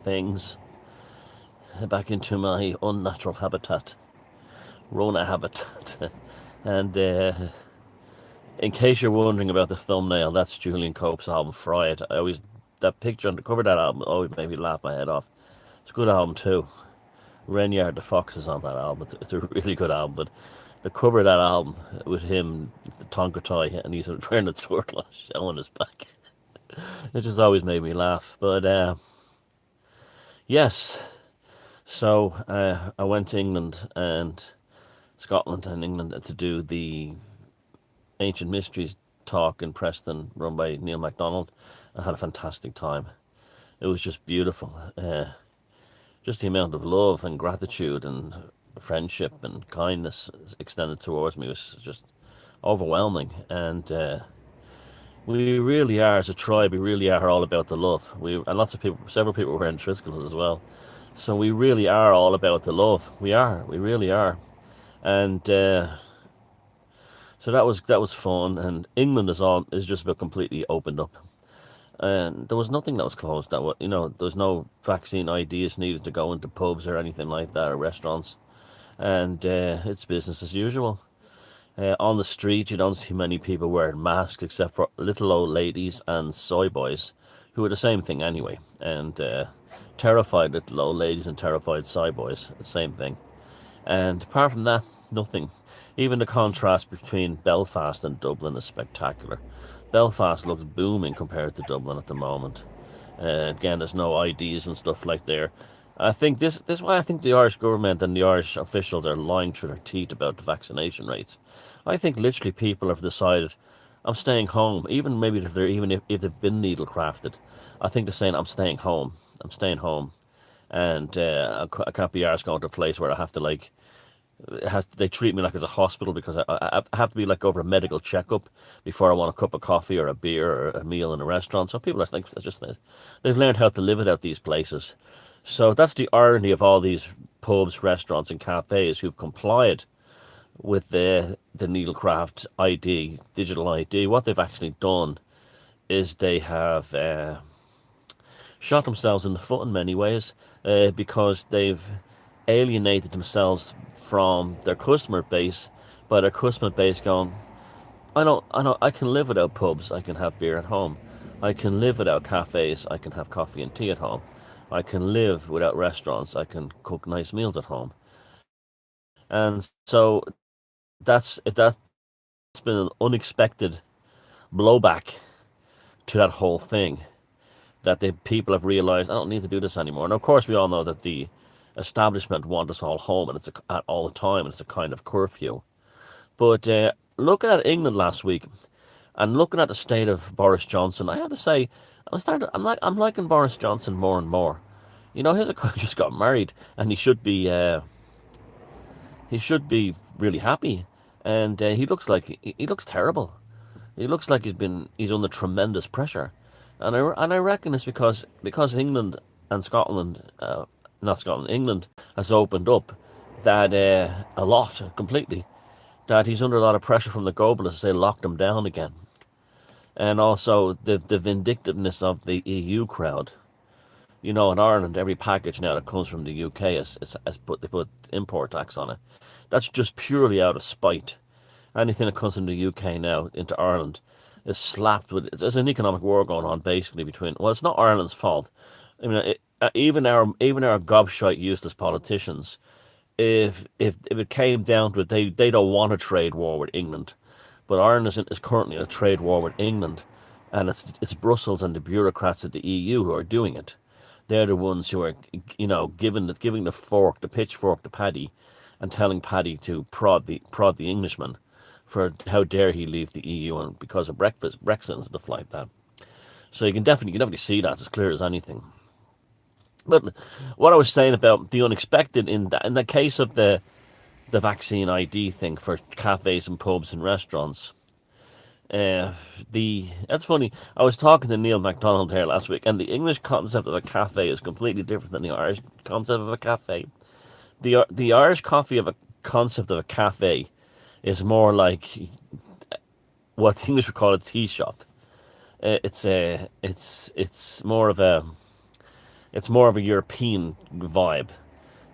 things back into my unnatural habitat, Rona habitat. And in case you're wondering about the thumbnail, that's Julian Cope's album Fried. That picture on the cover of that album always made me laugh my head off. It's a good album too. Renyard the Fox is on that album. It's a really good album, but the cover of that album with him, the Tonka tie, and he's wearing a sword showing his back. It just always made me laugh. But yes, so I went to England and Scotland and England to do the Ancient Mysteries talk in Preston, run by Neil MacDonald. I had a fantastic time. It was just beautiful. Just the amount of love and gratitude and friendship and kindness extended towards me was just overwhelming. And we really are, as a tribe, we really are all about the love. And lots of people, several people were wearing Triskells as well. So we really are all about the love. We really are. And so that was fun. And England is just about completely opened up. And there was nothing that was closed. There was no vaccine ideas needed to go into pubs or anything like that, or restaurants. And it's business as usual. On the street, you don't see many people wearing masks except for little old ladies and soy boys, who are the same thing anyway. And terrified little old ladies and terrified soy boys, the same thing. And apart from that, nothing. Even the contrast between Belfast and Dublin is spectacular. Belfast looks booming compared to Dublin at the moment. Again, there's no IDs and stuff like there. I think this is why I think the Irish government and the Irish officials are lying through their teeth about the vaccination rates. I think literally people have decided, I'm staying home, even maybe if they've been needle crafted. I think they're saying, I'm staying home. I'm staying home. And I can't be arsed going to a place where I have to they treat me like as a hospital, because I have to be like over a medical checkup before I want a cup of coffee or a beer or a meal in a restaurant. So people are like, they've learned how to live without these places. So that's the irony of all these pubs, restaurants, and cafes who've complied with the Needlecraft ID, digital ID. What they've actually done is they have shot themselves in the foot in many ways, because they've alienated themselves from their customer base, by their customer base going, I can live without pubs. I can have beer at home. I can live without cafes. I can have coffee and tea at home. I can live without restaurants. I can cook nice meals at home. And so that's been an unexpected blowback to that whole thing, that the people have realized, I don't need to do this anymore. And of course, we all know that the establishment want us all home, and it's at all the time, and it's a kind of curfew. But looking at England last week, and looking at the state of Boris Johnson, I have to say, I'm liking Boris Johnson more and more. You know, he's just got married, and he should be really happy, and he looks terrible. He looks like he's under tremendous pressure, and I reckon it's because England and Scotland, not Scotland, England has opened up that a lot completely, that he's under a lot of pressure from the globalists. They locked him down again, and also the vindictiveness of the EU crowd. You know, in Ireland, every package now that comes from the UK they put import tax on it. That's just purely out of spite. Anything that comes from the UK now into Ireland is slapped with. There's an economic war going on basically between. Well, it's not Ireland's fault. I mean, even our gobshite useless politicians, if it came down to it, they don't want a trade war with England, but Ireland is currently in a trade war with England, and it's Brussels and the bureaucrats at the EU who are doing it. They're the ones who are, giving the pitchfork to Paddy, and telling Paddy to prod the Englishman for how dare he leave the EU, and because of Brexit and stuff like that. So you can definitely see that as clear as anything. But what I was saying about the unexpected in the case of the vaccine ID thing for cafes and pubs and restaurants. That's funny. I was talking to Neil MacDonald here last week, and the English concept of a cafe is completely different than the Irish concept of a cafe. The Irish concept of a cafe is more like what the English would call a tea shop. It's more of It's more of a European vibe.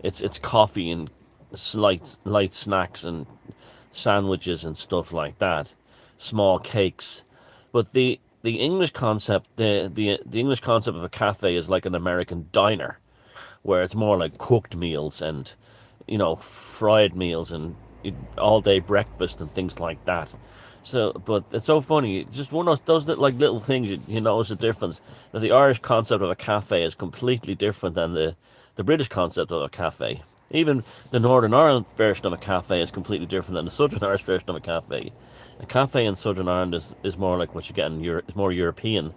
It's coffee and light snacks and sandwiches and stuff like that, small cakes. But the English concept, the English concept of a cafe is like an American diner, where it's more like cooked meals and, fried meals and all day breakfast and things like that. So, but it's so funny. Just one of those like little things you notice the difference. That the Irish concept of a cafe is completely different than the British concept of a cafe. Even the Northern Ireland version of a cafe is completely different than the Southern Irish version of a cafe. A cafe in Southern Ireland is more like what you get in Europe. It's more European.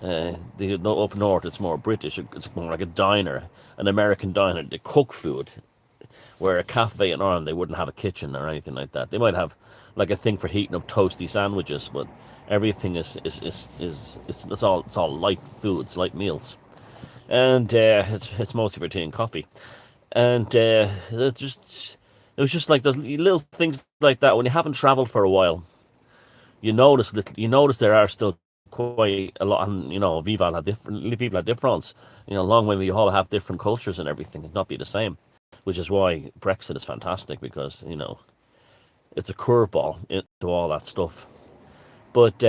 The up north, it's more British. It's more like a diner, an American diner. They cook food, where a cafe in Ireland they wouldn't have a kitchen or anything like that. They might have like a thing for heating up toasty sandwiches, but everything is it's all light foods, light meals, and it's mostly for tea and coffee, and it was just like those little things like that. When you haven't travelled for a while, you notice there are still quite a lot, and vive la difference. Long way we all have different cultures and everything, and not be the same, which is why Brexit is fantastic because it's a curveball into all that stuff. But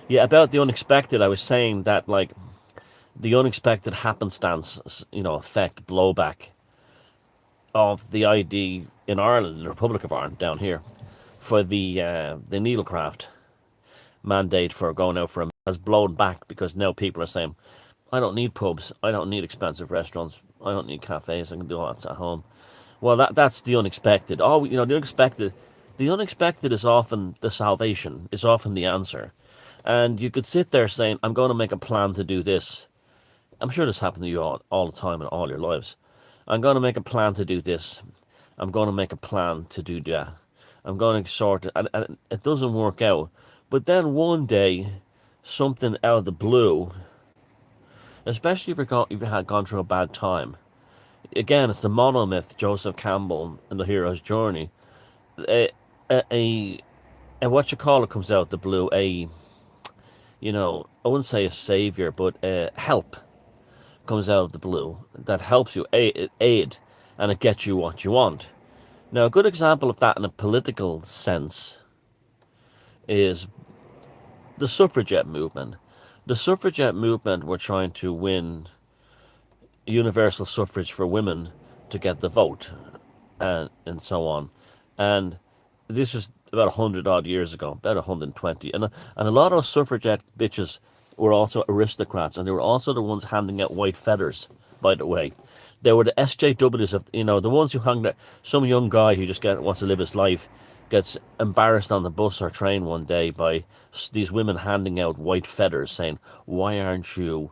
yeah, about the unexpected, I was saying that like the unexpected happenstance, effect blowback of the ID in Ireland, the Republic of Ireland down here, for the needlecraft mandate for going out for a has blown back because now people are saying, I don't need pubs, I don't need expensive restaurants, I don't need cafes, I can do all that at home. Well, that's the unexpected. The unexpected is often the salvation, is often the answer. And you could sit there saying, I'm going to make a plan to do this. I'm sure this happened to you all the time in all your lives. I'm going to make a plan to do this. I'm going to make a plan to do that. I'm going to sort it, and it doesn't work out. But then one day, something out of the blue, especially if you had gone through a bad time. Again, it's the monomyth, Joseph Campbell and the hero's journey. A, a, a what you call it comes out the blue. I wouldn't say a savior, but help comes out of the blue that helps you aid, and it gets you what you want. Now, a good example of that in a political sense is the suffragette movement. The suffragette movement were trying to win universal suffrage for women to get the vote, and so on. And this was about 100 odd years ago, about 120. And a lot of suffragette bitches were also aristocrats, and they were also the ones handing out white feathers, by the way. They were the SJWs of, the ones who hung there. Some young guy who just wants to live his life gets embarrassed on the bus or train one day by these women handing out white feathers saying, why aren't you,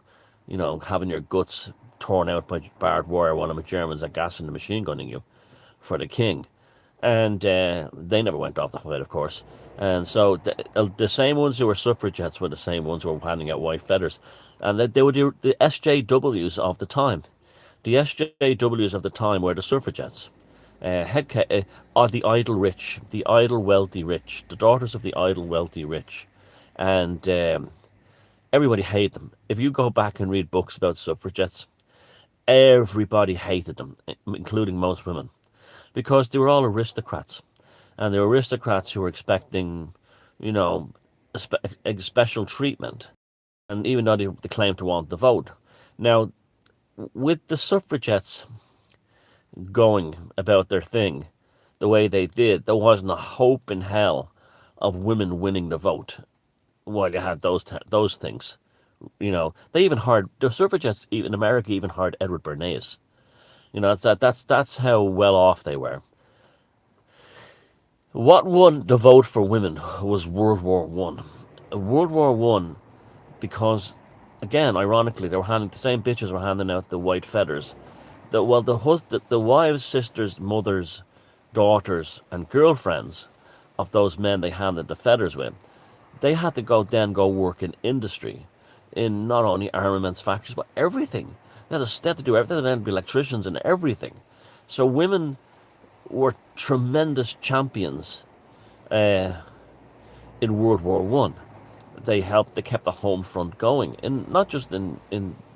having your guts torn out by barbed wire while the Germans are gassing the machine gunning you for the king? And they never went off the fight, of course. And so the same ones who were suffragettes were the same ones who were handing out white feathers. And they were the SJWs of the time. The SJWs of the time were the suffragettes. Are the idle rich, the idle wealthy rich, the daughters of the idle wealthy rich. And everybody hated them. If you go back and read books about suffragettes, everybody hated them, including most women, because they were all aristocrats. And they were aristocrats who were expecting, a special treatment. And even though they claimed to want the vote. Now, with the suffragettes going about their thing the way they did, there wasn't a hope in hell of women winning the vote while you had those things. They even hired, the suffragettes in America even hired Edward Bernays. That's how well off they were. What won the vote for women was World War One. World War One, because again, ironically, the same bitches were handing out the white feathers. The wives, sisters, mothers, daughters, and girlfriends of those men they handed the feathers with, they had to go work in industry, in not only armaments factories but everything. They had to do everything. They had to be electricians and everything. So women were tremendous champions in World War One. They kept the home front going, and not just in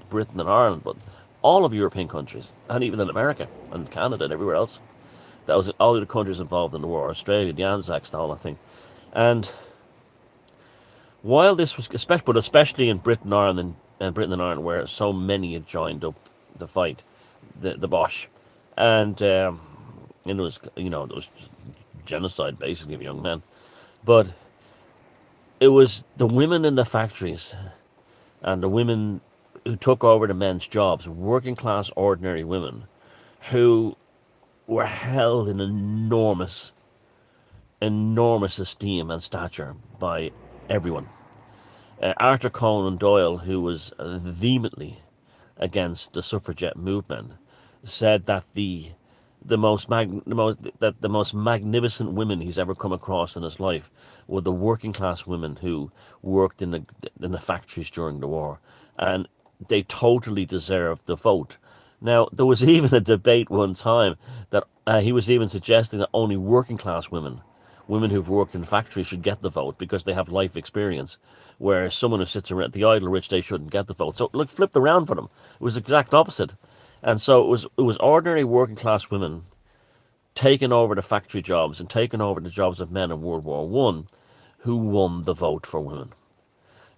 Britain and Ireland, but all of European countries, and even in America and Canada and everywhere else. That was all of the countries involved in the war, Australia, the Anzacs, the whole thing. And while this was, especially in Britain, Ireland, and Britain and Ireland, where so many had joined up the fight, the Bosch, and it was, it was genocide basically of young men. But it was the women in the factories and the women who took over the men's jobs, working class, ordinary women, who were held in enormous, enormous esteem and stature by everyone. Arthur Conan Doyle, who was vehemently against the suffragette movement, said that the most magnificent women he's ever come across in his life were the working class women who worked in the factories during the war, and they totally deserved the vote. Now, there was even a debate one time that he was even suggesting that only working class women who've worked in factories should get the vote because they have life experience, whereas someone who sits around the idle rich, they shouldn't get the vote. So look, flipped around for them. It was the exact opposite. And so it was ordinary working class women taking over the factory jobs and taking over the jobs of men in World War One who won the vote for women.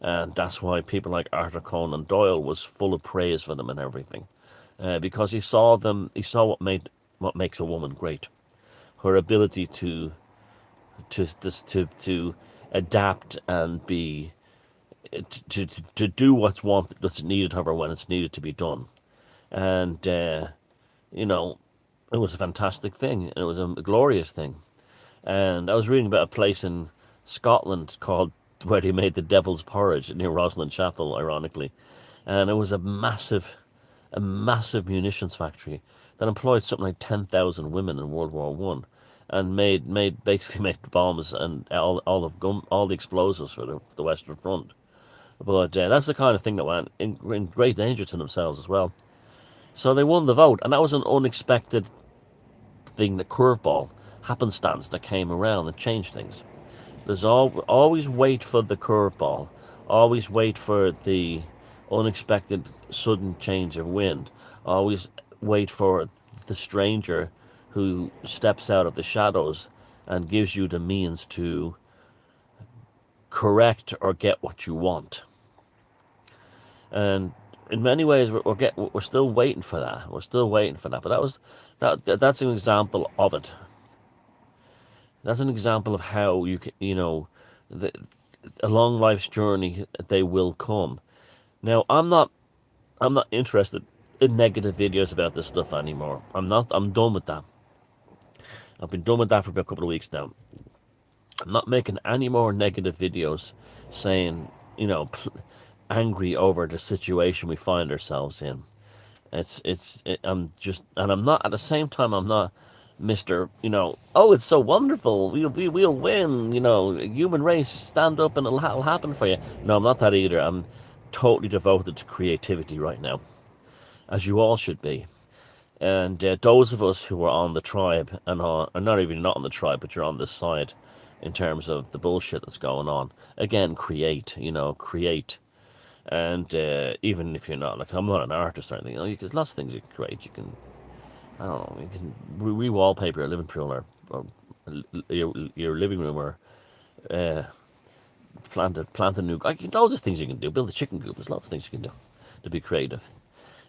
And that's why people like Arthur Conan Doyle was full of praise for them and everything, because he saw what makes a woman great, her ability to adapt and be to do what's needed of her when it's needed to be done. And you know it was a fantastic thing, and it was a glorious thing. And I was reading about a place in Scotland called where they made the devil's porridge near Rosslyn Chapel, ironically, and it was a massive munitions factory that employed something like 10,000 women in World War One, and basically made bombs and all the explosives for the Western Front. But that's the kind of thing that went in great danger to themselves as well. So they won the vote, and that was an unexpected thing, the curveball, happenstance that came around and changed things. There's always wait for the curveball, always wait for the unexpected sudden change of wind, always wait for the stranger who steps out of the shadows and gives you the means to correct or get what you want. And in many ways, we're still waiting for that. We're still waiting for that. But that's an example of it. That's an example of how along life's journey they will come. Now, I'm not interested in negative videos about this stuff anymore. I'm not. I'm done with that. I've been done with that for about a couple of weeks now. I'm not making any more negative videos saying, angry over the situation we find ourselves in. I'm not, at the same time, I'm not Mr. Oh, it's so wonderful, we'll win, human race, stand up and it'll happen for you. No, I'm not that either. I'm totally devoted to creativity right now, as you all should be. And those of us who are on the tribe and are not even not on the tribe, but you're on this side in terms of the bullshit that's going on, again, create. And even if you're not, like, I'm not an artist or anything, there's lots of things you can create. You can, I don't know, you can re-wallpaper your living room, or your living room, or plant a new, loads of things you can do. Build a chicken coop. There's lots of things you can do to be creative.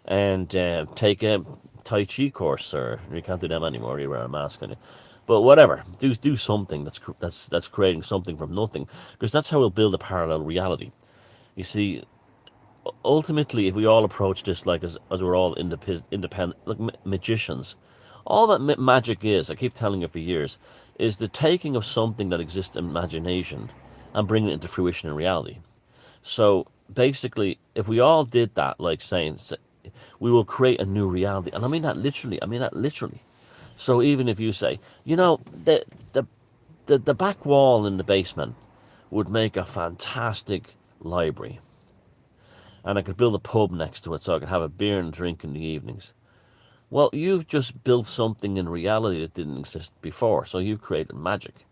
And take a Tai Chi course, or you can't do them anymore. You wear a mask on you. But whatever, do something that's creating something from nothing, because that's how we'll build a parallel reality. You see, ultimately, if we all approach this like as we're all independent, like magicians, all that magic is, I keep telling you for years, is the taking of something that exists in imagination and bringing it into fruition in reality. So basically, if we all did that, like saying, we will create a new reality, and I mean that literally. So even if you say, the back wall in the basement would make a fantastic library, and I could build a pub next to it so I could have a beer and drink in the evenings. Well, you've just built something in reality that didn't exist before, so you've created magic.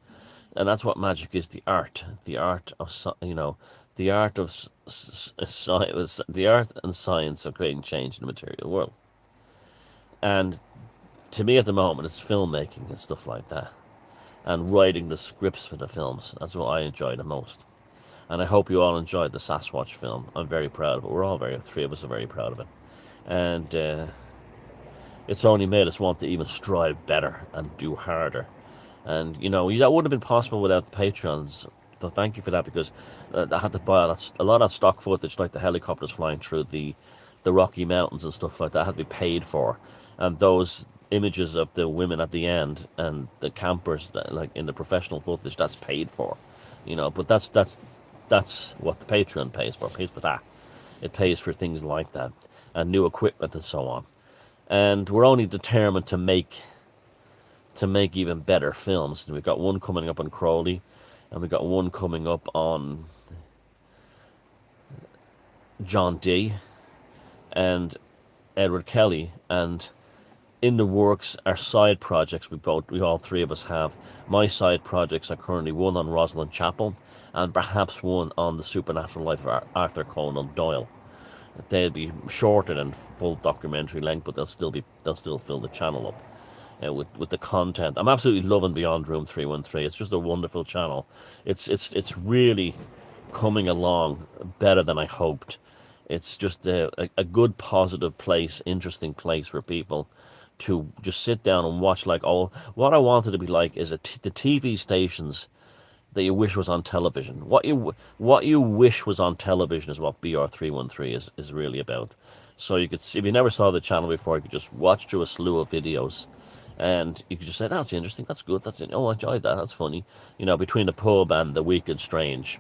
And that's what magic is, the art of, the art of science, the art and science of creating change in the material world. And to me at the moment, it's filmmaking and stuff like that, and writing the scripts for the films. That's what I enjoy the most. And I hope you all enjoyed the Sasquatch film. I'm very proud of it. We're all three of us are very proud of it. And it's only made us want to even strive better and do harder. And, that wouldn't have been possible without the Patreons. So thank you for that, because I had to buy a lot of stock footage, like the helicopters flying through the Rocky Mountains and stuff like that, had to be paid for. And those images of the women at the end and the campers, like in the professional footage, that's paid for. But that's what the Patreon pays for. It pays for that. It pays for things like that and new equipment and so on. And we're only determined to make even better films. And we've got one coming up on Crowley, and we've got one coming up on John Dee and Edward Kelly, and in the works are side projects we all three of us have. My side projects are currently one on Rosalind Chapel, and perhaps one on the supernatural life of Arthur Conan Doyle. They'll be shorter than full documentary length, but they'll still fill the channel up with the content. I'm absolutely loving Beyond Room 313. It's just a wonderful channel. It's really coming along better than I hoped. It's just a good, positive place, interesting place for people to just sit down and watch. Like, what I wanted to be like is the TV stations that you wish was on television. What you wish was on television is what BR313 is really about. So you could see, if you never saw the channel before, you could just watch through a slew of videos, and you could just say, that's interesting, that's good, I enjoyed that, that's funny. Between the pub and the Wicked Strange.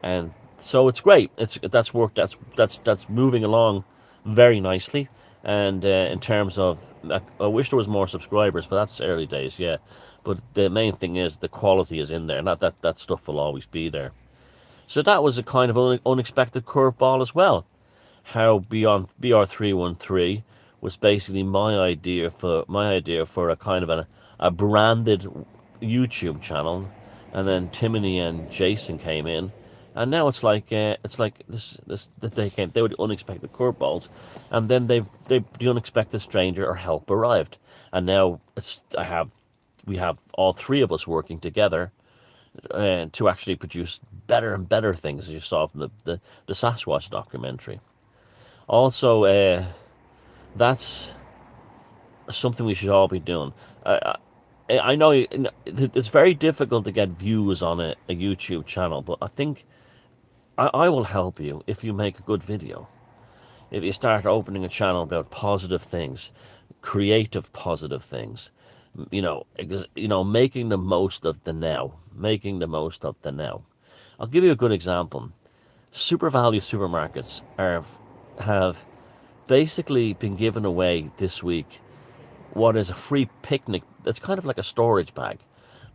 And so it's great. That's worked. That's moving along very nicely. And in terms of, I wish there was more subscribers, but that's early days, yeah. But the main thing is the quality is in there, not that stuff will always be there. So that was a kind of unexpected curveball as well. How Beyond BR313 was basically my idea for a kind of a branded YouTube channel, and then Timony and Jason came in. And now it's like this that they were the unexpected curveballs, and then the unexpected stranger or help arrived, and now we have all three of us working together to actually produce better and better things, as you saw from the Sasquatch documentary. Also, that's something we should all be doing. I know it's very difficult to get views on a YouTube channel, but I think I will help you if you make a good video. If you start opening a channel about positive things, creative positive things, making the most of the now. Making the most of the now. I'll give you a good example. Super value supermarkets have basically been given away this week what is a free picnic. It's kind of like a storage bag,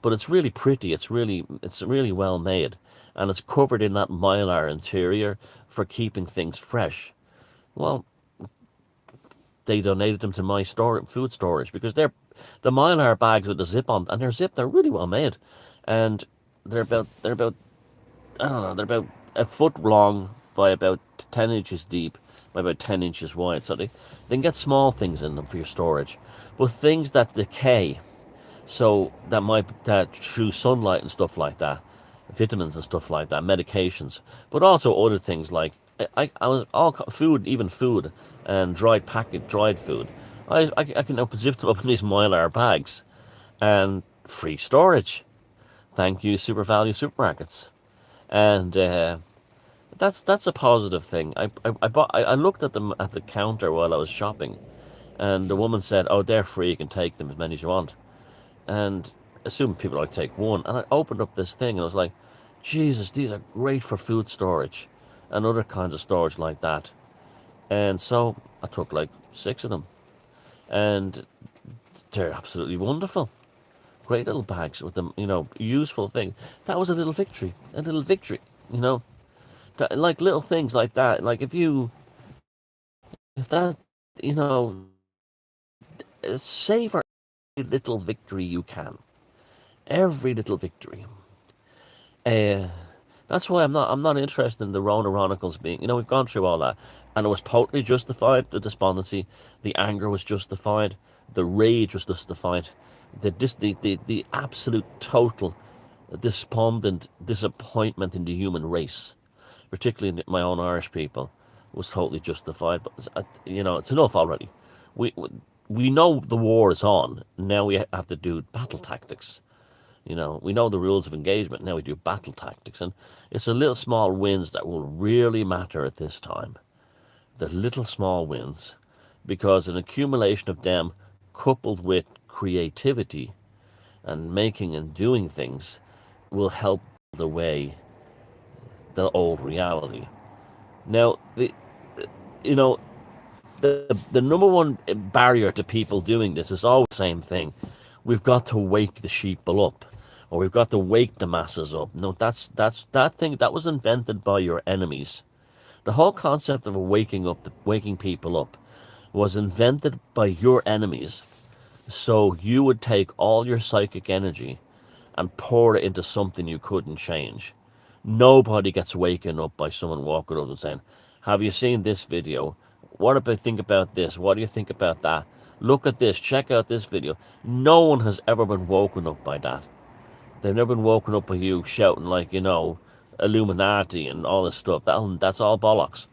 but it's really pretty. It's really well made, and it's covered in that mylar interior for keeping things fresh. Well, they donated them to my food storage, because they're the mylar bags with the zip on, and they're really well made, and they're about I don't know, they're about a foot long by about 10 inches deep by about 10 inches wide, so they can get small things in them for your storage, but things that decay, so that through sunlight and stuff like that, vitamins and stuff like that, medications, but also other things like I was all food, even food and dried food. I can now zip them up in these mylar bags, and free storage. Thank you, Super Value Supermarkets, and that's a positive thing. I looked at them at the counter while I was shopping, and the woman said, "Oh, they're free. You can take them as many as you want." And assuming people like take one, and I opened up this thing and I was like, Jesus, these are great for food storage and other kinds of storage like that. And so I took like 6 of them, and they're absolutely wonderful. Great little bags with them, useful things. That was a little victory, like little things like that. Like if that, savor every little victory you can. Every little victory. That's why I'm not interested in the Rona Chronicles being, we've gone through all that. And it was totally justified, the despondency, the anger was justified, the rage was justified, the absolute total despondent disappointment in the human race, particularly in my own Irish people, was totally justified. But it's enough already. We we know the war is on. Now we have to do battle tactics. We know the rules of engagement. Now we do battle tactics, and it's the little small wins that will really matter at this time. The little small wins, because an accumulation of them, coupled with creativity and making and doing things, will help away the old reality. Now, you know the number one barrier to people doing this is always the same thing. We've got to wake the sheeple up, or we've got to wake the masses up. No, that's that thing that was invented by your enemies. The whole concept of waking people up, was invented by your enemies, so you would take all your psychic energy and pour it into something you couldn't change. Nobody gets waken up by someone walking up and saying, "Have you seen this video? What about think about this? What do you think about that? Look at this. Check out this video." No one has ever been woken up by that. They've never been woken up by you shouting like, Illuminati and all this stuff. That's all bollocks.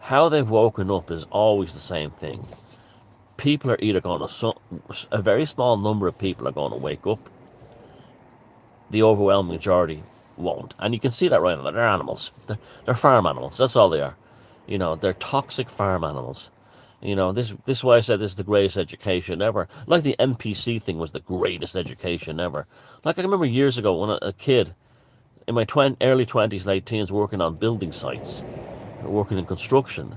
How they've woken up is always the same thing. People are either going to, a very small number of people are going to wake up. The overwhelming majority won't. And you can see that right now. They're animals. They're farm animals. That's all they are. They're toxic farm animals. This is why I said this is the greatest education ever. Like the NPC thing was the greatest education ever. Like I remember years ago when a kid in my early 20s, late teens, working on building sites, working in construction,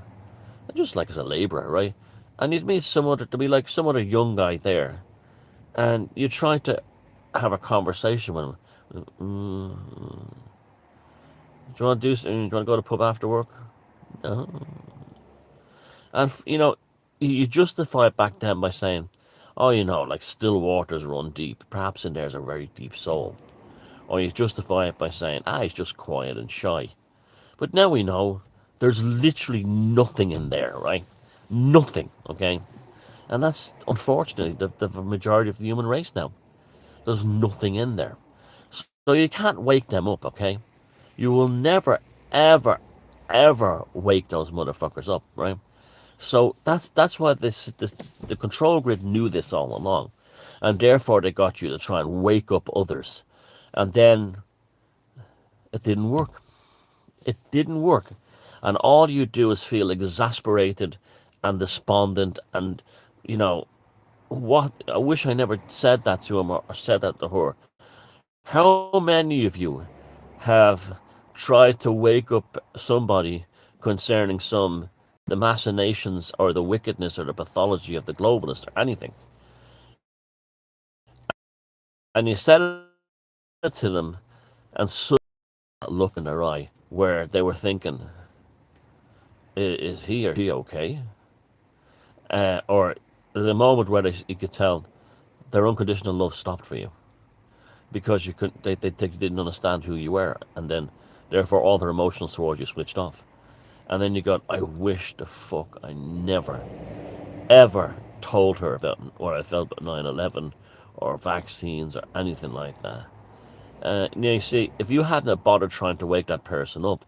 just like as a labourer, right? And you'd meet some other young guy there, and you try to have a conversation with him. Do you want to do something? Do you want to go to the pub after work? No. And you justify it back then by saying, "Oh, like still waters run deep. Perhaps in there's a very deep soul." Or you justify it by saying, "He's just quiet and shy." But now we know there's literally nothing in there, right? Nothing, okay? And that's unfortunately the majority of the human race now. There's nothing in there. So you can't wake them up, okay? You will never, ever, ever wake those motherfuckers up, right? So that's why the control grid knew this all along. And therefore they got you to try and wake up others. And then it didn't work. It didn't work. And all you do is feel exasperated and despondent and, what? I wish I never said that to him or said that to her. How many of you have tried to wake up somebody concerning the machinations or the wickedness or the pathology of the globalist or anything? And you said it to them, and suddenly look in their eye where they were thinking, is he or she okay? Or there's a moment where you could tell their unconditional love stopped for you because they didn't understand who you were, and then therefore all their emotions towards you switched off. And then you got, I wish the fuck I never ever told her about what I felt about 9/11 or vaccines or anything like that. You see, if you hadn't bothered trying to wake that person up,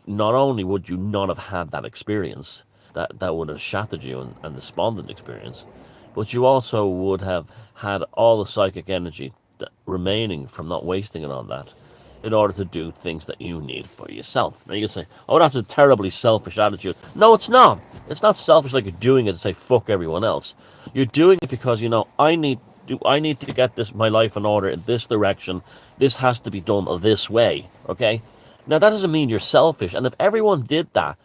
not only would you not have had that experience that would have shattered you and despondent experience, but you also would have had all the psychic energy remaining from not wasting it on that in order to do things that you need for yourself. Now you can say, "Oh, that's a terribly selfish attitude." No, it's not. It's not selfish like you're doing it to say fuck everyone else. You're doing it because I need to get my life in order in this direction. This has to be done this way. Okay. Now that doesn't mean you're selfish. And if everyone did that,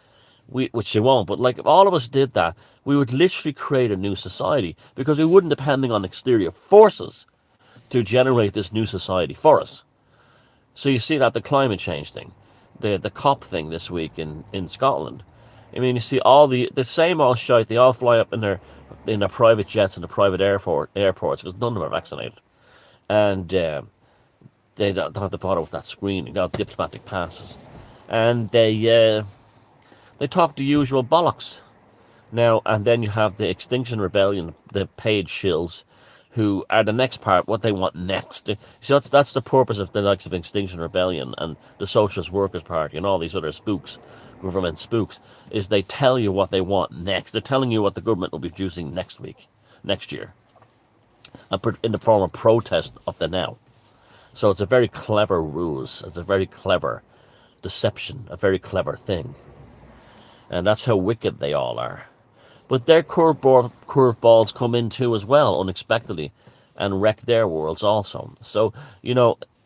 which they won't, but like if all of us did that, we would literally create a new society because we wouldn't depending on exterior forces to generate this new society for us. So you see that the climate change thing, the COP thing this week in Scotland. I mean, you see all the same old shite. They all fly up in their private jets and the private airports because none of them are vaccinated, and They don't have to bother with that screening. They have diplomatic passes, and they talk the usual bollocks. Now, and then you have the Extinction Rebellion, the paid shills, who are the next part, what they want next. So that's the purpose of the likes of Extinction Rebellion and the Socialist Workers' Party and all these other spooks, government spooks, is they tell you what they want next. They're telling you what the government will be producing next year, in the form of protest of the now. So it's a very clever ruse. It's a very clever deception, a very clever thing. And that's how wicked they all are. But their curveballs come in too as well, unexpectedly, and wreck their worlds also. So,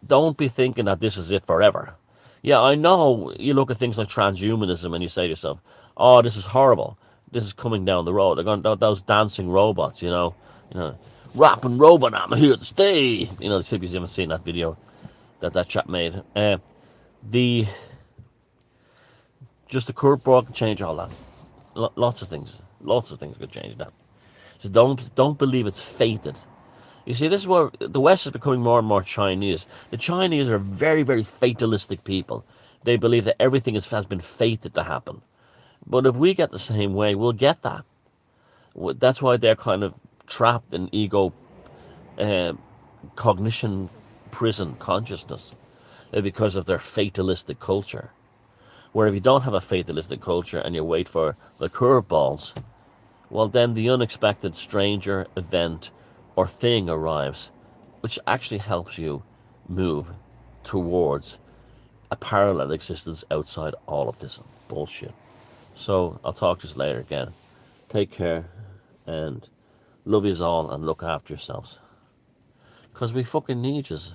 don't be thinking that this is it forever. Yeah, I know you look at things like transhumanism and you say to yourself, oh, this is horrible. This is coming down the road. They're going those dancing robots, rapping robot, I'm here to stay. The hippies haven't seen that video that chap made. Just the curveball can change all that. Lots of things could change that. So don't believe it's fated. You see, this is where the West is becoming more and more Chinese. The Chinese are very, very fatalistic people. They believe that everything has been fated to happen. But if we get the same way, we'll get that. That's why they're kind of trapped in ego, cognition, prison consciousness, because of their fatalistic culture. Where if you don't have a fatalistic culture and you wait for the curveballs, well, then the unexpected stranger, event, or thing arrives, which actually helps you move towards a parallel existence outside all of this bullshit. So I'll talk to you later again. Take care and love yous all and look after yourselves. Because we fucking need yous.